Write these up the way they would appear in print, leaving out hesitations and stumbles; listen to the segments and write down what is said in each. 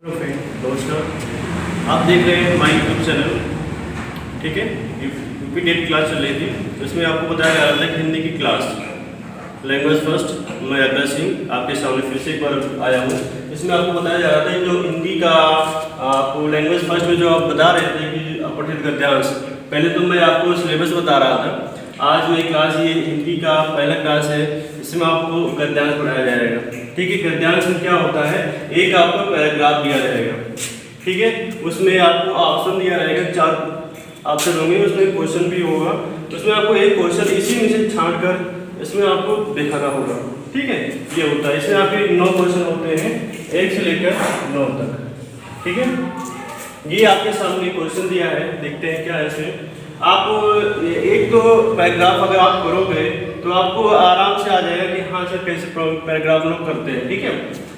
Hello friend, नमस्कार। आप देख रहे हैं माई यूट्यूब चैनल। ठीक है, यूपी टेट क्लास चल रही थी, तो इसमें आपको बताया जा रहा था कि हिंदी की क्लास लैंग्वेज फर्स्ट। मैं अग्रज सिंह आपके सामने फिर से एक बार आया हूँ। इसमें आपको बताया जा रहा था कि जो हिंदी का आपको लैंग्वेज फर्स्ट में जो आप बता रहे थे कि अपठित गद्यांश, पहले तो मैं आपको सिलेबस बता रहा था। आज मेरी क्लास ये हिंदी का पहला क्लास है, इसमें आपको गद्यांश पढ़ाया जाएगा। ठीक है, गद्यांश में क्या होता है, एक आपको पैराग्राफ दिया जाएगा। ठीक है, उसमें आपको ऑप्शन दिया रहेगा, 4 ऑप्शन होंगे, उसमें क्वेश्चन भी होगा। उसमें आपको एक क्वेश्चन इसी में से छांट कर इसमें आपको दिखाना होगा। ठीक है, ये होता है। इसमें आपके 9 क्वेश्चन होते हैं, 1 से लेकर 9 तक। ठीक है, ये आपके सामने क्वेश्चन दिया है, देखते हैं क्या है इसमें। आप एक तो पैराग्राफ अगर आप करोगे तो आपको आराम से आ जाएगा कि हाँ सर कैसे पैराग्राफ लोग करते हैं। ठीक है,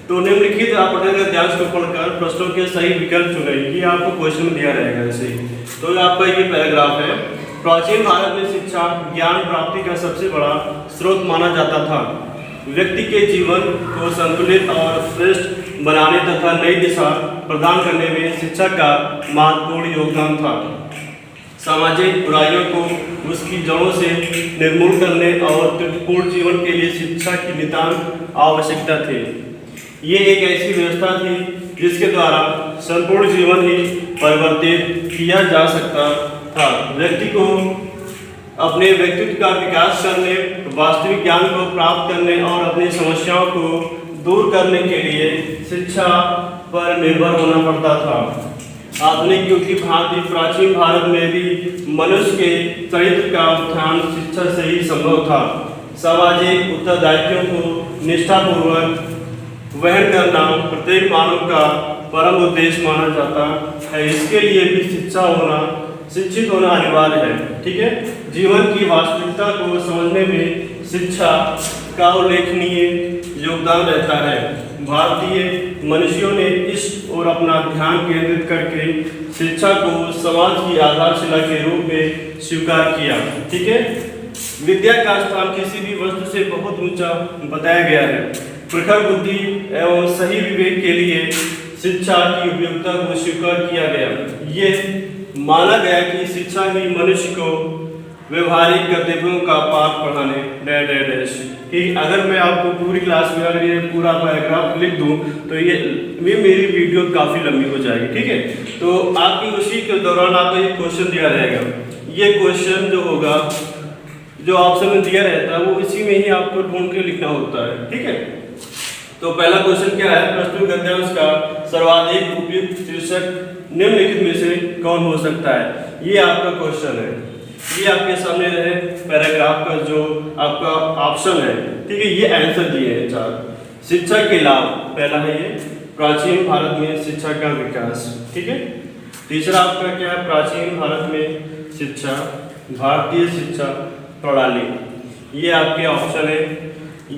तो निम्नलिखित आप गद्यांश को पढ़कर प्रश्नों के सही विकल्प चुनें, ये आपको क्वेश्चन में दिया रहेगा ऐसे ही। तो आपका ये पैराग्राफ है। प्राचीन भारत में शिक्षा ज्ञान प्राप्ति का सबसे बड़ा स्रोत माना जाता था। व्यक्ति के जीवन को संतुलित और श्रेष्ठ बनाने तथा नई दिशा प्रदान करने में शिक्षा का महत्वपूर्ण योगदान था। सामाजिक बुराइयों को उसकी जड़ों से निर्मूल करने और तृप्तिपूर्ण जीवन के लिए शिक्षा की नितांत आवश्यकता थी। ये एक ऐसी व्यवस्था थी जिसके द्वारा संपूर्ण जीवन ही परिवर्तित किया जा सकता था। व्यक्ति को अपने व्यक्तित्व का विकास करने, वास्तविक ज्ञान को प्राप्त करने और अपनी समस्याओं को दूर करने के लिए शिक्षा पर निर्भर होना पड़ता था। आधुनिक युग की भांति प्राचीन भारत में भी मनुष्य के चरित्र का उत्थान शिक्षा से ही संभव था। सामाजिक उत्तरदायित्वों को निष्ठापूर्वक वहन करना प्रत्येक मानव का परम उद्देश्य माना जाता है। इसके लिए भी शिक्षित होना अनिवार्य है। ठीक है, जीवन की वास्तविकता को समझने में शिक्षा का उल्लेखनीय योगदान रहता है। भारतीय मनुष्यों ने इस ओर अपना ध्यान केंद्रित करके शिक्षा को समाज की आधारशिला के रूप में स्वीकार किया। ठीक है, विद्या का स्थान किसी भी वस्तु से बहुत ऊंचा बताया गया है। प्रखर बुद्धि एवं सही विवेक के लिए शिक्षा की उपयोगिता को स्वीकार किया गया। ये माना गया कि शिक्षा ही मनुष्य को व्यवहारिक कर्तव्यों का पाठ पढ़ाने कि अगर मैं आपको पूरी क्लास में अगर ये पूरा पैराग्राफ लिख दूं तो ये मेरी वीडियो काफ़ी लंबी हो जाएगी। ठीक है, तो आपकी उसी के दौरान आपको एक क्वेश्चन दिया रहेगा। ये क्वेश्चन जो होगा, जो ऑप्शन में दिया रहता है, वो इसी में ही आपको ढूंढ के लिखना होता है। ठीक है, तो पहला क्वेश्चन क्या है, प्रस्तुत गद्यांश का सर्वाधिक उपयुक्त शीर्षक निम्नलिखित में से कौन हो सकता है। ये आपका क्वेश्चन है। ये आपके सामने है पैराग्राफ का जो आपका ऑप्शन है। ठीक है, ये आंसर दिए हैं 4। शिक्षा के लाभ, पहला है ये प्राचीन भारत में शिक्षा का विकास। ठीक है, तीसरा आपका क्या है, प्राचीन भारत में शिक्षा, भारतीय शिक्षा प्रणाली। ये आपके ऑप्शन है।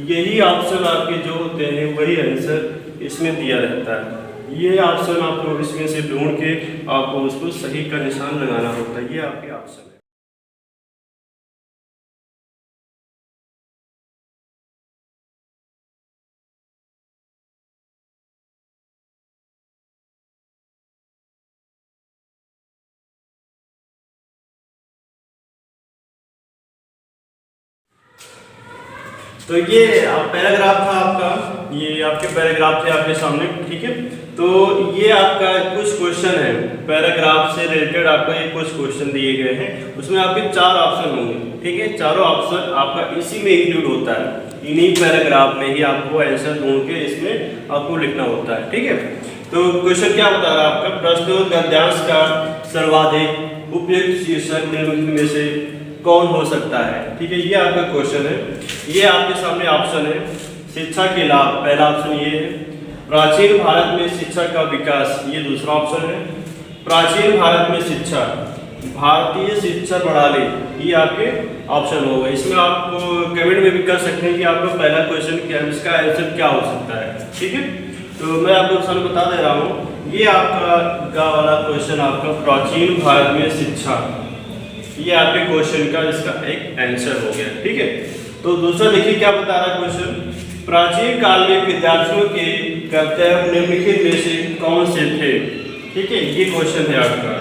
यही ऑप्शन आपके जो होते हैं वही आंसर इसमें दिया रहता है। ये ऑप्शन आपको इसमें से ढूंढ के आपको उसको सही का निशान लगाना होता है। ये आपके ऑप्शन है। तो ये पैराग्राफ था आपका, ये आपके पैराग्राफ थे आपके सामने। ठीक है, तो ये आपका कुछ क्वेश्चन है पैराग्राफ से रिलेटेड, आपका ये कुछ क्वेश्चन दिए गए हैं। उसमें आपके 4 ऑप्शन होंगे। ठीक है, चारों ऑप्शन आपका इसी में इंक्लूड होता है। इन्हीं पैराग्राफ में ही आपको आंसर ढूंढ के इसमें आपको लिखना होता है। ठीक है, तो क्वेश्चन क्या बता रहा है आपका, प्रस्तुत गद्यांश का सर्वाधिक उपयुक्त शीर्षक निम्नलिखित में से कौन हो सकता है। ठीक है, ये आपका क्वेश्चन है। ये आपके सामने ऑप्शन है, शिक्षा के लाभ, पहला ऑप्शन ये है। प्राचीन भारत में शिक्षा का विकास, ये दूसरा ऑप्शन है। प्राचीन भारत में शिक्षा, भारतीय शिक्षा प्रणाली, ये आपके ऑप्शन होगा। इसमें आप कमेंट में भी कर सकते हैं कि आपका पहला क्वेश्चन क्या है, इसका आंसर क्या हो सकता है। ठीक है, तो मैं आपको ऑप्शन बता दे रहा हूँ। ये आपका वाला क्वेश्चन आपका प्राचीन भारत में शिक्षा, ये आपके क्वेश्चन का इसका एक आंसर हो गया। ठीक है, तो दूसरा देखिए क्या बता रहा है क्वेश्चन, प्राचीन काल में विद्यार्थियों के कहते हैं निम्नलिखित में से कौन से थे। ठीक है, ये क्वेश्चन है आपका।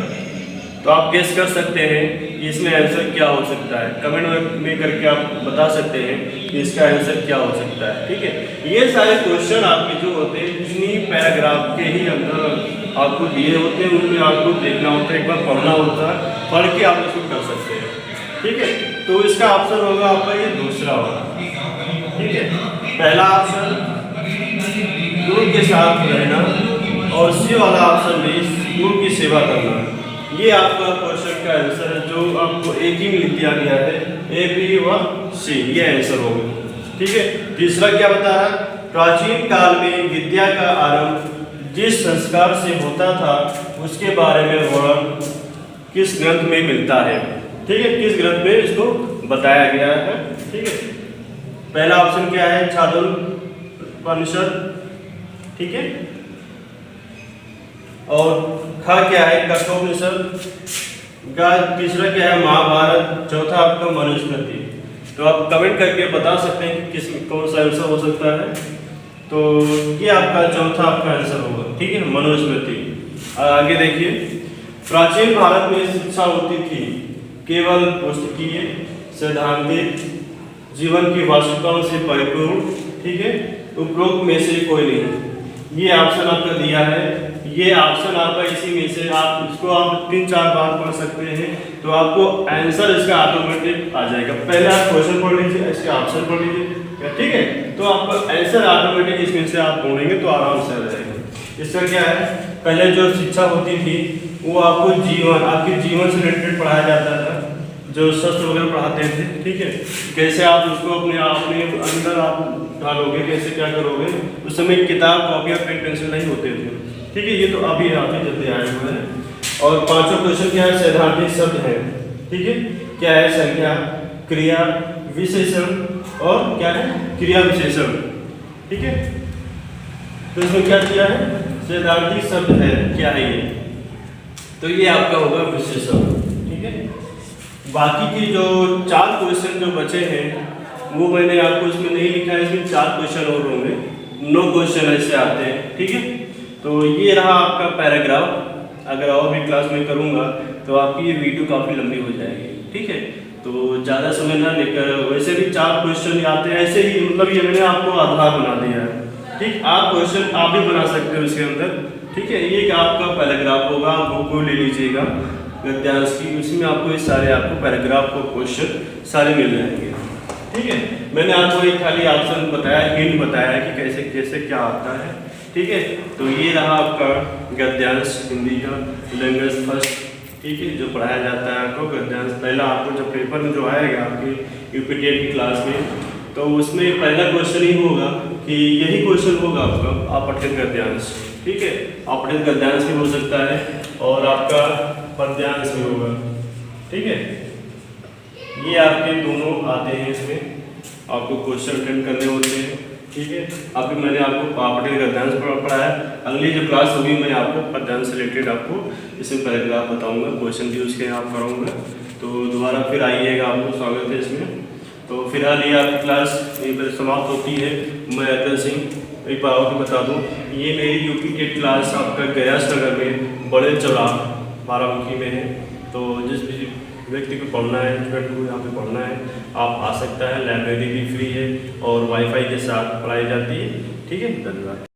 तो आप गेस कर सकते हैं कि इसमें आंसर क्या हो सकता है। कमेंट में करके आप बता सकते हैं कि इसका आंसर क्या हो सकता है। ठीक है, ये सारे क्वेश्चन आपके जो होते हैं इन्हीं पैराग्राफ के ही अंदर आपको दिए होते हैं, उनमें आपको देखना होता है, एक बार पढ़ना होता है, पढ़ के आप इसको कर सकते हैं। ठीक है, तो इसका ऑप्शन होगा आपका ये दूसरा होगा। ठीक है, पहला ऑप्शन गुरु के साथ रहना और सी वाला ऑप्शन भी गुरु की सेवा करना। ये आपका क्वेश्चन का आंसर है, जो आपको एक ही में दिया गया है, ए बी व सी, ये आंसर होगा। ठीक है, तीसरा क्या बता रहा है, प्राचीन काल में विद्या का आरंभ जिस संस्कार से होता था उसके बारे में वर्णन किस ग्रंथ में मिलता है। ठीक है, किस ग्रंथ में इसको बताया गया है। ठीक है, पहला ऑप्शन क्या है, छांदोग्योपनिषद। ठीक है, और खा क्या है, कठोपनिषद। तीसरा क्या है, महाभारत। चौथा आपका मनुस्मृति। तो आप कमेंट करके बता सकते हैं कि किस कौन सा आंसर हो सकता है। तो ये आपका चौथा आपका आंसर होगा। ठीक है, मनुस्मृति। आगे देखिए, प्राचीन भारत में शिक्षा होती थी केवल पुस्तकीय, सैद्धांतिक, जीवन की वास्तविकताओं से परिपूर्ण। ठीक है, उपरोक्त में से कोई नहीं। ये ऑप्शन आपका दिया है, ये ऑप्शन आपका इसी में से आप इसको आप 3-4 बार पढ़ सकते हैं, तो आपको आंसर इसका ऑटोमेटिक आ जाएगा। पहले आप क्वेश्चन पढ़ लीजिए, इसके ऑप्शन पढ़ लीजिए। ठीक है, तो आपका आंसर ऑटोमेटिक इसमें से आप ढूंढेंगे तो आराम से आ जाएगा। इसका क्या है, पहले जो शिक्षा होती थी वो आपको जीवन, आपके जीवन से रिलेटेड पढ़ाया जाता था, जो शस्त्र वगैरह पढ़ाते थे। ठीक है, कैसे आप उसको अपने अंदर आप डालोगे, कैसे क्या करोगे। उस समय किताब, कॉपी और पेन पेंसिल नहीं होते थे। ठीक है, ये तो अभी जल्दी आए हुए हैं। और पांचवा क्वेश्चन क्या है, सैद्धांतिक शब्द है। ठीक है, क्या है, संज्ञा, क्रिया, विशेषण और क्या है, क्रिया विशेषण। ठीक है, तो इसमें क्या किया है, सैद्धांतिक शब्द है, क्या है ये, तो ये आपका होगा विशेषण। ठीक है, बाकी की जो 4 क्वेश्चन जो बचे हैं वो मैंने आपको इसमें नहीं लिखा है, इसमें 4 क्वेश्चन और होंगे, 9 क्वेश्चन ऐसे आते हैं। ठीक है, तो ये रहा आपका पैराग्राफ। अगर और भी क्लास में करूँगा तो आपकी ये वीडियो काफ़ी लंबी हो जाएगी। ठीक है, तो ज़्यादा समय ना लेकर, वैसे भी 4 क्वेश्चन आते हैं ऐसे ही, मतलब ये मैंने आपको आधार बना दिया है। ठीक, आप क्वेश्चन आप भी बना सकते हो इसके अंदर। ठीक है, ये आपका पैराग्राफ होगा, आप बुक को ले लीजिएगा गद्यांश की, उसमें आपको इस सारे आपको पैराग्राफ को क्वेश्चन सारे मिल जाएंगे। ठीक है, मैंने आपको एक खाली ऑप्शन बताया, हिंट बताया कि कैसे कैसे क्या आता है। ठीक है, तो ये रहा आपका गद्यांश हिंदी का लैंग्वेज फर्स्ट। ठीक है, जो पढ़ाया जाता है आपको गद्यांश। पहला आपको जब पेपर में जो आएगा आपके यूपीटेट की क्लास में, तो उसमें पहला क्वेश्चन ही होगा कि यही क्वेश्चन होगा आपका अपठित गद्यांश। ठीक है, अपठित गद्यांश भी हो सकता है और आपका पद्यांश भी होगा। ठीक है, ये आपके दोनों आते हैं, इसमें आपको क्वेश्चन अटेंड करने होते हैं। ठीक है, अभी मैंने आपको अपठित गद्यांश पढ़ाया, अगली जो क्लास होगी मैं आपको पद्यांश से रिलेटेड आपको इसमें पैराग्राफ बताऊंगा, क्वेश्चन भी उसके आप कराऊंगा। तो दोबारा फिर आइएगा, आपको स्वागत है इसमें। तो फिलहाल ये आपकी क्लास यहीं पर समाप्त होती है। मैं अतल सिंह एक बार और बता दूँ, ये मेरी यूपीटेट क्लास आपका गयास नगर में बड़े चौराहा बाराबंकी में है। तो जिस भी व्यक्ति को पढ़ना है, स्टूडेंट को यहाँ पे पढ़ना है, आप आ सकता है। लाइब्रेरी भी फ्री है और वाईफाई के साथ पढ़ाई जाती है। ठीक है, धन्यवाद।